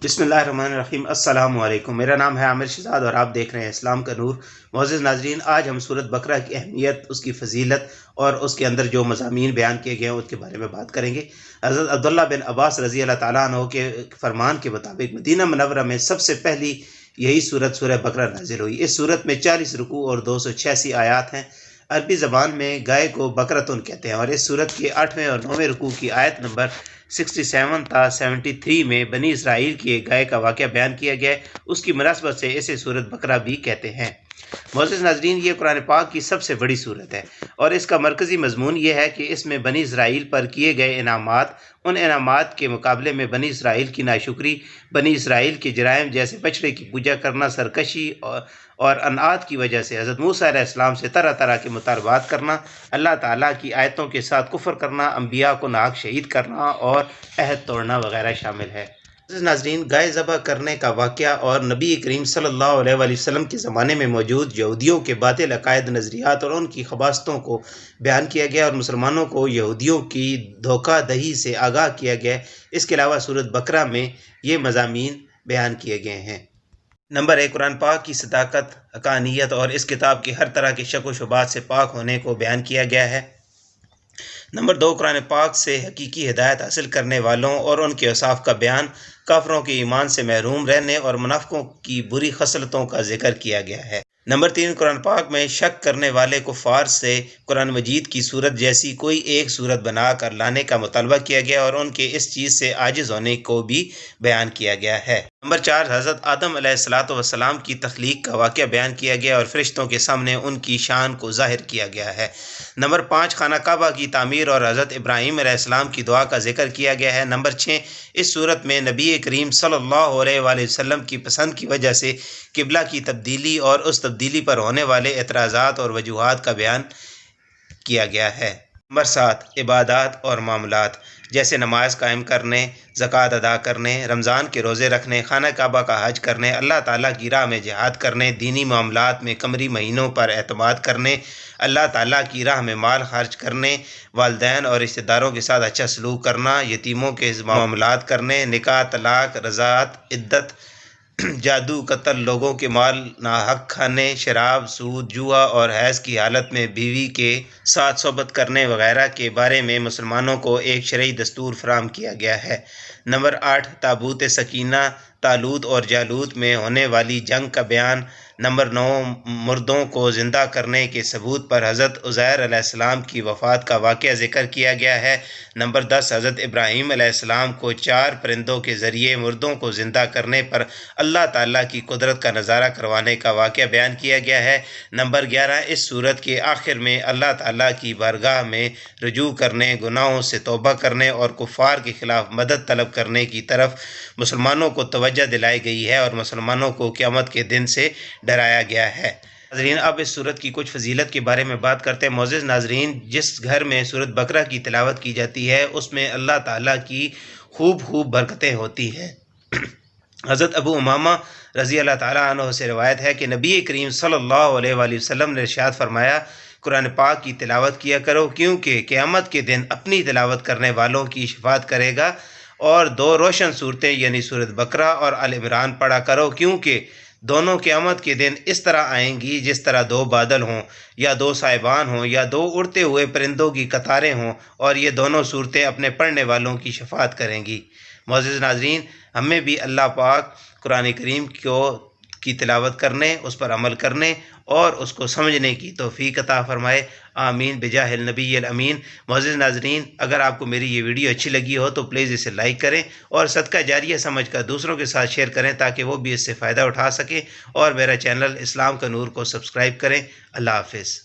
बिस्मिल्लाहिर्रहमानिर्रहीम। अस्सलाम वालेकुम। मेरा नाम है आमिर शहजाद और आप देख रहे हैं इस्लाम का नूर। मुअज़्ज़िज़ नाज़रीन, आज हम सूरत बकरा की अहमियत, उसकी फ़जीलत और उसके अंदर जो मज़ामीन बयान किए गए हैं उसके बारे में बात करेंगे। हज़रत अब्दुल्लाह बिन अब्बास रज़ी अल्लाह ताला अन्हु के फरमान के मुताबिक मदीना मुनव्वरा में सबसे पहली यही सूरह बकरा नाजिल हुई। इस सूरत में 40 रुकू और 286 आयात हैं। अरबी ज़बान में गाय को बकरतुन कहते हैं और इस सूरत के 8वें और 9वें रुकू की आयत नंबर 67 था 73 में बनी इसराइल की एक गाय का वाक़या बयान किया गया है। उसकी मुनासबत से इसे सूरत बकरा भी कहते हैं। मुअज़्ज़िज़ नाज़रीन, ये कुरान पाक की सबसे बड़ी सूरत है और इसका मरकज़ी मज़मून ये है कि इसमें बनी इसराइल पर किए गए इनामात, उन इनामात के मुकाबले में बनी इसराइल की नाशुक्री, बनी इसराइल के जराइम जैसे बछड़े की पूजा करना, सरकशी और अनात की वजह से हज़रत मूसा अलैहिस्सलाम से तरह तरह के मुतालबात करना, अल्लाह ताला की आयतों के साथ कुफ्र करना, अम्बिया को नाहक शहीद करना और अहद तोड़ना वगैरह शामिल है। नाज़रीन, गाय ज़बह करने का वाक़या और नबी करीम सल्लल्लाहु अलैहि वसल्लम के ज़माने में मौजूद यहूदियों के बातिल अकायद, नज़रियात और उनकी खबासतों को बयान किया गया और मुसलमानों को यहूदियों की धोखा दही से आगाह किया गया। इसके अलावा सूरत बकरा में ये मज़ामीन बयान किए गए हैं। नंबर 1, कुरान पाक की सदाकत, हक़ानियत और इस किताब की हर तरह के शक व शुबात से पाक होने को बयान किया गया है। नंबर 2, कुरान पाक से हकीकी हिदायत हासिल करने वालों और उनके औसाफ का बयान, काफरों के ईमान से महरूम रहने और मुनाफिकों की बुरी खसलतों का जिक्र किया गया है। नंबर 3, कुरान पाक में शक करने वाले कुफ़ार से कुरान मजीद की सूरत जैसी कोई एक सूरत बना कर लाने का मुतालबा किया गया और उनके इस चीज़ से आजिज़ होने को भी बयान किया गया है। नंबर 4, हज़रत आदम अलैहिस्सलाम की तख्लीक का वाक़या बयान किया गया और फरिश्तों के सामने उनकी शान को ज़ाहिर किया गया है। नंबर 5, खाना काबा की तामीर और हज़रत इब्राहीम अलैहिस्सलाम की दुआ का जिक्र किया गया है। नंबर 6, इस सूरत में नबी करीम सल्लल्लाहु अलैहि वसल्लम की पसंद की वजह से किबला की तब्दीली और उस तब्दीली पर होने वाले एतराज़ात और वजूहात का बयान किया गया है। नंबर 7, इबादत और मामलात जैसे नमाज कायम करने, ज़कात अदा करने, रमज़ान के रोज़े रखने, खाना काबा का हज करने, अल्लाह ताला की राह में जिहाद करने, दीनी मामलात में कमरी महीनों पर एतमाद करने, अल्लाह ताला की राह में माल खर्च करने, वालिदैन और रिश्तेदारों के साथ अच्छा सलूक करना, यतीमों के मामलात करने, निकाह, तलाक, रज़ात, इद्दत, जादू, कत्ल, लोगों के माल नाहक खाने, शराब, सूद, जुआ और हैज़ की हालत में बीवी के साथ सोबत करने वगैरह के बारे में मुसलमानों को एक शरई दस्तूर फराहम किया गया है। नंबर 8, ताबूत सकीना, तालूत और जालूत में होने वाली जंग का बयान। नंबर 9, मुर्दों को ज़िंदा करने के सबूत पर हज़रत उज़ैर अलैहिस्सलाम की वफ़ात का वाक़या ज़िक्र किया गया है। नंबर 10, हज़रत इब्राहीम अलैहिस्सलाम को 4 परिंदों के ज़रिए मुर्दों को ज़िंदा करने पर अल्लाह ताला की कुदरत का नज़ारा करवाने का वाक़या बयान किया गया है। नंबर 11, इस सूरत के आखिर में अल्लाह ताला की बारगाह में रुजू करने, गुनाहों से तौबा करने और कुफ़ार के ख़िलाफ़ मदद तलब करने की तरफ मुसलमानों को तवज्जो दिलाई गई है और मुसलमानों को क़यामत के दिन से डराया गया है। नाज़रीन, अब इस सूरत की कुछ फजीलत के बारे में बात करते हैं। मुअज़्ज़िज़ नाज़रीन, जिस घर में सूरत बकरा की तिलावत की जाती है उसमें अल्लाह ताला की खूब बरकतें होती हैं। हज़रत अबू उमामा रज़ी अल्लाह ताला अन्हु से रिवायत है कि नबी करीम सल्लल्लाहु अलैहि वसल्लम ने इरशाद फरमाया, कुरान पाक की तिलावत किया करो क्योंकि क़यामत के दिन अपनी तिलावत करने वालों की शफाअत करेगा, और 2 रोशन सूरतें यानी सूरत बकरा और अल इमरान पढ़ा करो क्योंकि दोनों क़यामत के दिन इस तरह आएंगी जिस तरह 2 बादल हों या 2 साहिबान हों या 2 उड़ते हुए परिंदों की कतारें हों, और ये दोनों सूरतें अपने पढ़ने वालों की शफाअत करेंगी। मुअज़्ज़िज़ नाज़रीन, हमें भी अल्लाह पाक कुरान करीम की तिलावत करने, उस पर अमल करने और उसको समझने की तौफ़ीक़ अता फ़रमाए। आमीन बिजाहिल नबील अमीन। मुअज़्ज़िज़ नाज़रीन, अगर आपको मेरी ये वीडियो अच्छी लगी हो तो प्लीज़ इसे लाइक करें और सदका जारिया समझकर दूसरों के साथ शेयर करें ताकि वो भी इससे फ़ायदा उठा सकें, और मेरा चैनल इस्लाम का नूर को सब्सक्राइब करें। अल्लाह हाफ़िज़।